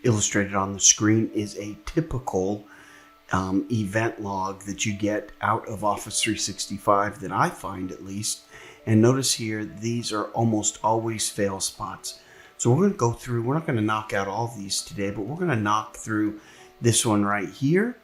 illustrated on the screen is a typical event log that you get out of Office 365 that I find at least. And notice here, these are almost always fail spots. So we're going to go through, we're not going to knock out all of these today, but we're going to knock through this one right here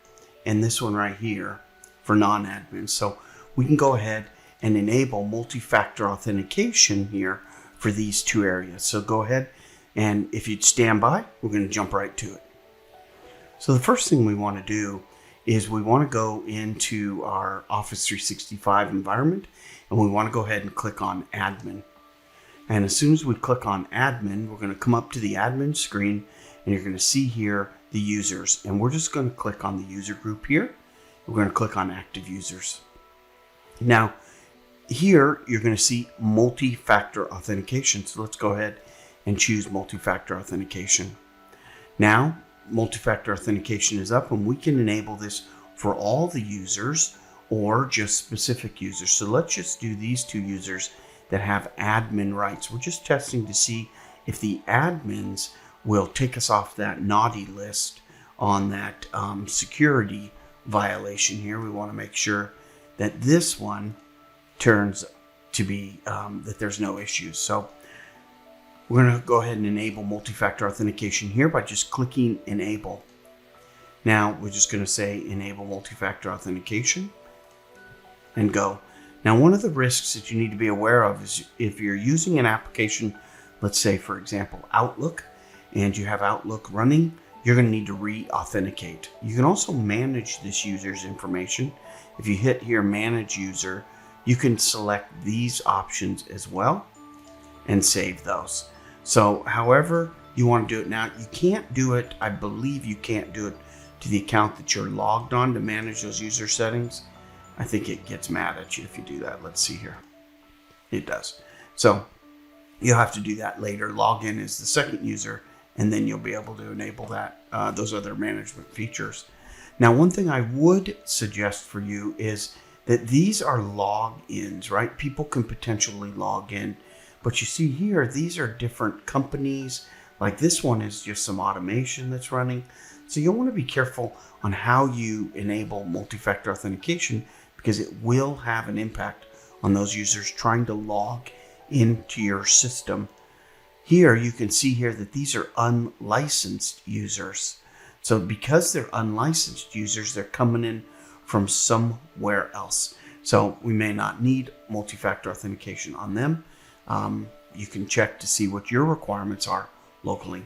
and this one right here for non-admins. So we can go ahead and enable multi-factor authentication here for these two areas. So go ahead, and if you'd stand by, we're going to jump right to it. So the first thing we want to do is we want to go into our Office 365 environment, and we want to go ahead and click on admin. And as soon as we click on admin, we're going to come up to the admin screen, and you're going to see here the users. And we're just going to click on the user group here. We're going to click on active users. Now, here you're going to see multi-factor authentication. So let's go ahead and choose multi-factor authentication. Now, multi-factor authentication is up, and we can enable this for all the users or just specific users. So let's just do these two users that have admin rights. We're just testing to see if the admins will take us off that naughty list on that security violation here. We want to make sure that this one turns to be that there's no issues. So we're going to go ahead and enable multi-factor authentication here by just clicking enable. Now we're just going to say enable multi-factor authentication and go. Now, one of the risks that you need to be aware of is if you're using an application, let's say for example Outlook, and you have Outlook running, you're going to need to re-authenticate. You can also manage this user's information. If you hit here manage user, you can select these options as well and save those. So however you want to do it. Now, you can't do it, I believe you can't do it to the account that you're logged on to manage those user settings. I think it gets mad at you if you do that. Let's see here. It does. So you'll have to do that later. Log in as the second user, and then you'll be able to enable that, those other management features. Now, one thing I would suggest for you is that these are logins, right? People can potentially log in, but you see here, these are different companies. Like this one is just some automation that's running. So you'll want to be careful on how you enable multi-factor authentication, because it will have an impact on those users trying to log into your system. Here you can see here that these are unlicensed users. So because they're unlicensed users, they're coming in from somewhere else. So we may not need multi-factor authentication on them. You can check to see what your requirements are locally.